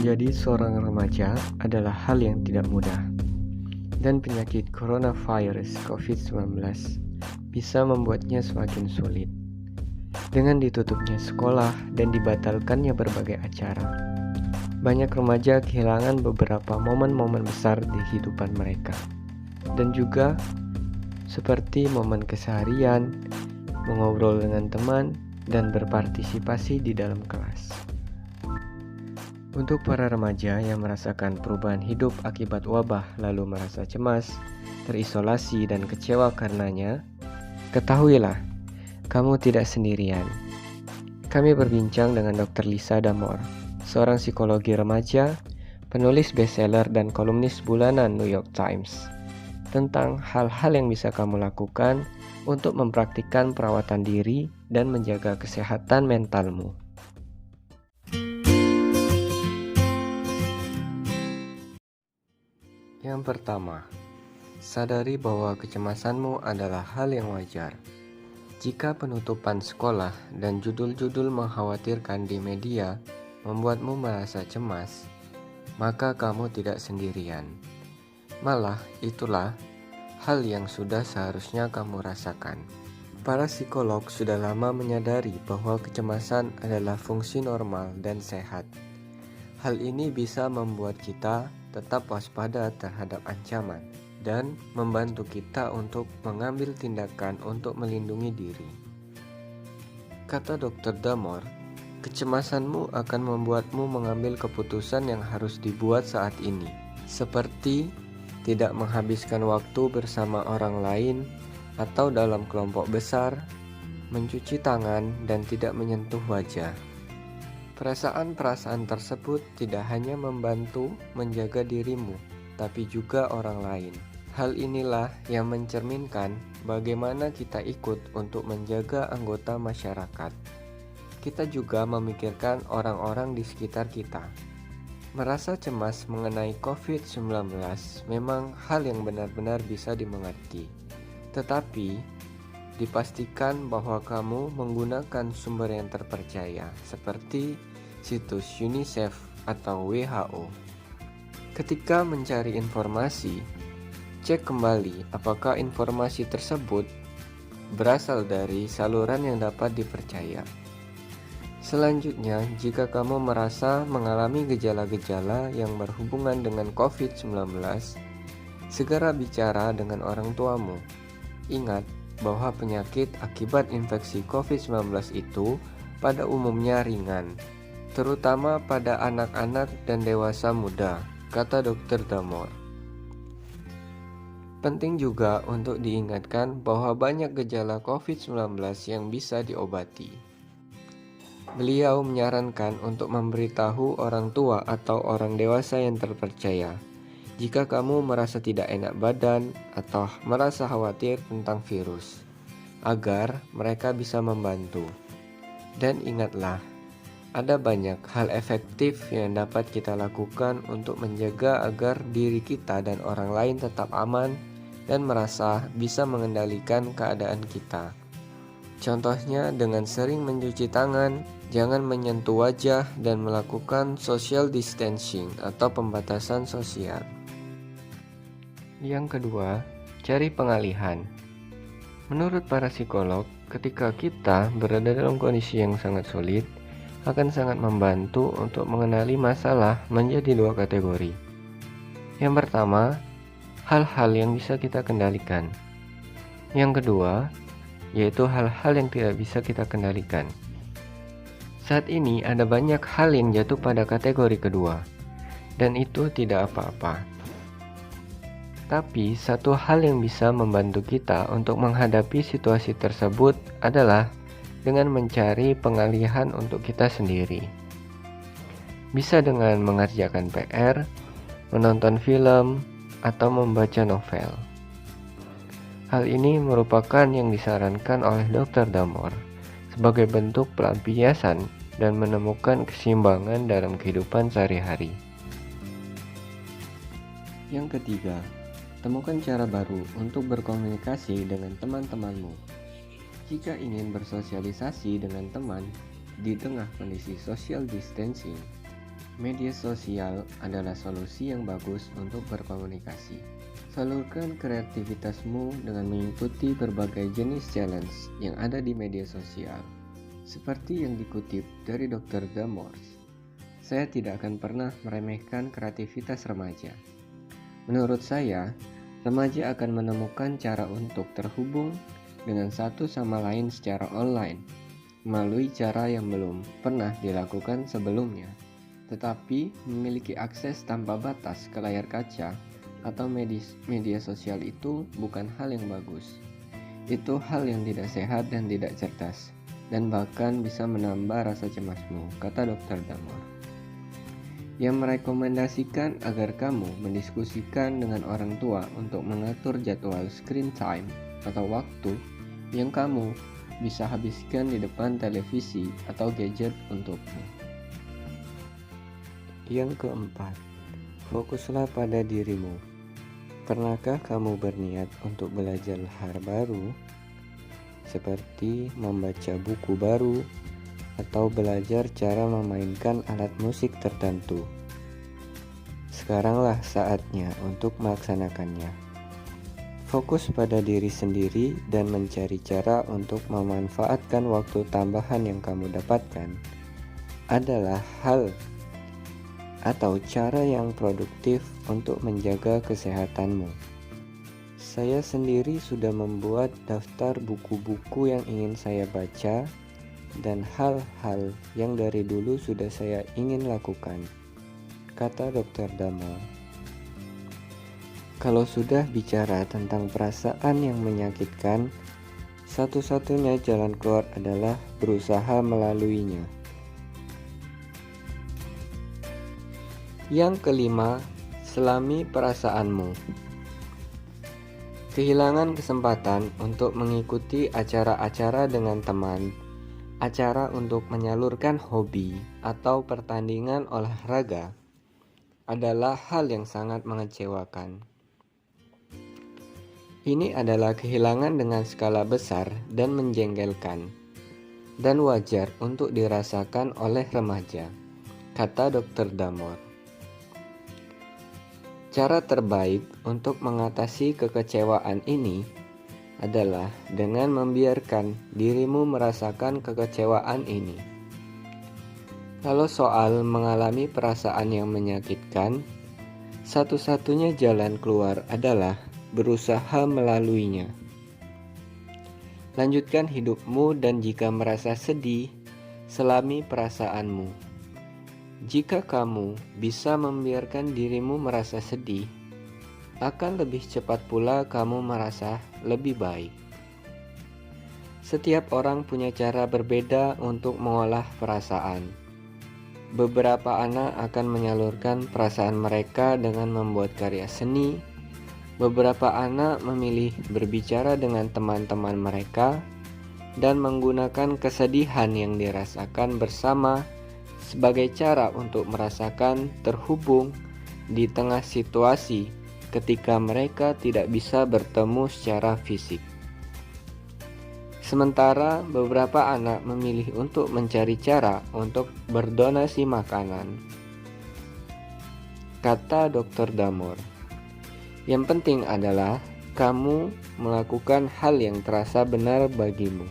Menjadi seorang remaja adalah hal yang tidak mudah, dan penyakit coronavirus COVID-19 bisa membuatnya semakin sulit. Dengan ditutupnya sekolah dan dibatalkannya berbagai acara, banyak remaja kehilangan beberapa momen-momen besar di kehidupan mereka, dan juga seperti momen keseharian, mengobrol dengan teman, dan berpartisipasi di dalam kelas. Untuk para remaja yang merasakan perubahan hidup akibat wabah lalu merasa cemas, terisolasi, dan kecewa karenanya, ketahuilah, kamu tidak sendirian. Kami berbincang dengan Dr. Lisa Damore, seorang psikologi remaja, penulis bestseller dan kolumnis bulanan New York Times, tentang hal-hal yang bisa kamu lakukan untuk mempraktikkan perawatan diri dan menjaga kesehatan mentalmu. Yang pertama, sadari bahwa kecemasanmu adalah hal yang wajar. Jika penutupan sekolah dan judul-judul mengkhawatirkan di media membuatmu merasa cemas, maka kamu tidak sendirian. Malah, itulah hal yang sudah seharusnya kamu rasakan. Para psikolog sudah lama menyadari bahwa kecemasan adalah fungsi normal dan sehat. Hal ini bisa membuat kita tetap waspada terhadap ancaman dan membantu kita untuk mengambil tindakan untuk melindungi diri. Kata Dr. Damore, kecemasanmu akan membuatmu mengambil keputusan yang harus dibuat saat ini, seperti tidak menghabiskan waktu bersama orang lain atau dalam kelompok besar, mencuci tangan, dan tidak menyentuh wajah. Perasaan-perasaan tersebut tidak hanya membantu menjaga dirimu, tapi juga orang lain. Hal inilah yang mencerminkan bagaimana kita ikut untuk menjaga anggota masyarakat. Kita juga memikirkan orang-orang di sekitar kita. Merasa cemas mengenai COVID-19 memang hal yang benar-benar bisa dimengerti. Tetapi dipastikan bahwa kamu menggunakan sumber yang terpercaya seperti situs UNICEF atau WHO. Ketika mencari informasi, cek kembali apakah informasi tersebut berasal dari saluran yang dapat dipercaya. Selanjutnya, jika kamu merasa mengalami gejala-gejala yang berhubungan dengan COVID-19, segera bicara dengan orang tuamu. Ingat bahwa penyakit akibat infeksi COVID-19 itu pada umumnya ringan, terutama pada anak-anak dan dewasa muda, kata Dr. Damore. Penting juga untuk diingatkan bahwa banyak gejala COVID-19 yang bisa diobati. Beliau menyarankan untuk memberitahu orang tua atau orang dewasa yang terpercaya jika kamu merasa tidak enak badan atau merasa khawatir tentang virus, agar mereka bisa membantu. Dan ingatlah, ada banyak hal efektif yang dapat kita lakukan untuk menjaga agar diri kita dan orang lain tetap aman dan merasa bisa mengendalikan keadaan kita. Contohnya dengan sering mencuci tangan, jangan menyentuh wajah, dan melakukan social distancing atau pembatasan sosial. Yang kedua, cari pengalihan. Menurut para psikolog, ketika kita berada dalam kondisi yang sangat sulit, akan sangat membantu untuk mengenali masalah menjadi dua kategori. Yang pertama, hal-hal yang bisa kita kendalikan. Yang kedua, yaitu hal-hal yang tidak bisa kita kendalikan. Saat ini ada banyak hal yang jatuh pada kategori kedua, dan itu tidak apa-apa. Tapi satu hal yang bisa membantu kita untuk menghadapi situasi tersebut adalah dengan mencari pengalihan untuk kita sendiri. Bisa dengan mengerjakan PR, menonton film, atau membaca novel. Hal ini merupakan yang disarankan oleh Dr. Damore sebagai bentuk pelampiasan dan menemukan keseimbangan dalam kehidupan sehari-hari. Yang ketiga, temukan cara baru untuk berkomunikasi dengan teman-temanmu. Jika ingin bersosialisasi dengan teman di tengah kondisi social distancing, Media sosial adalah solusi yang bagus untuk berkomunikasi. Salurkan kreativitasmu dengan mengikuti berbagai jenis challenge yang ada di media sosial. Seperti yang dikutip dari Dr. Damors, saya tidak akan pernah meremehkan kreativitas remaja. Menurut saya, remaja akan menemukan cara untuk terhubung dengan satu sama lain secara online, melalui cara yang belum pernah dilakukan sebelumnya. Tetapi memiliki akses tanpa batas ke layar kaca atau media sosial itu bukan hal yang bagus. Itu hal yang tidak sehat dan tidak cerdas, dan bahkan bisa menambah rasa cemasmu, kata Dr. Damor. Yang merekomendasikan agar kamu mendiskusikan dengan orang tua untuk mengatur jadwal screen time atau waktu yang kamu bisa habiskan di depan televisi atau gadget untukmu. Yang keempat, fokuslah pada dirimu. Pernahkah kamu berniat untuk belajar hal baru, seperti membaca buku baru atau belajar cara memainkan alat musik tertentu? Sekaranglah saatnya untuk melaksanakannya. Fokus pada diri sendiri dan mencari cara untuk memanfaatkan waktu tambahan yang kamu dapatkan adalah hal atau cara yang produktif untuk menjaga kesehatanmu. Saya sendiri sudah membuat daftar buku-buku yang ingin saya baca dan hal-hal yang dari dulu sudah saya ingin lakukan, kata Dr. Damor. Kalau sudah bicara tentang perasaan yang menyakitkan, satu-satunya jalan keluar adalah berusaha melaluinya. Yang kelima, selami perasaanmu. Kehilangan kesempatan untuk mengikuti acara-acara dengan teman, acara untuk menyalurkan hobi, atau pertandingan olahraga adalah hal yang sangat mengecewakan. Ini adalah kehilangan dengan skala besar dan menjengkelkan, dan wajar untuk dirasakan oleh remaja, kata Dr. Damor. Cara terbaik untuk mengatasi kekecewaan ini adalah dengan membiarkan dirimu merasakan kekecewaan ini. Kalau soal mengalami perasaan yang menyakitkan, satu-satunya jalan keluar adalah berusaha melaluinya. Lanjutkan hidupmu, dan jika merasa sedih, selami perasaanmu. Jika kamu bisa membiarkan dirimu merasa sedih, akan lebih cepat pula kamu merasa lebih baik. Setiap orang punya cara berbeda untuk mengolah perasaan. Beberapa anak akan menyalurkan perasaan mereka dengan membuat karya seni. Beberapa anak memilih berbicara dengan teman-teman mereka dan menggunakan kesedihan yang dirasakan bersama sebagai cara untuk merasakan terhubung di tengah situasi ketika mereka tidak bisa bertemu secara fisik. Sementara beberapa anak memilih untuk mencari cara untuk berdonasi makanan, kata Dr. Damor. Yang penting adalah kamu melakukan hal yang terasa benar bagimu.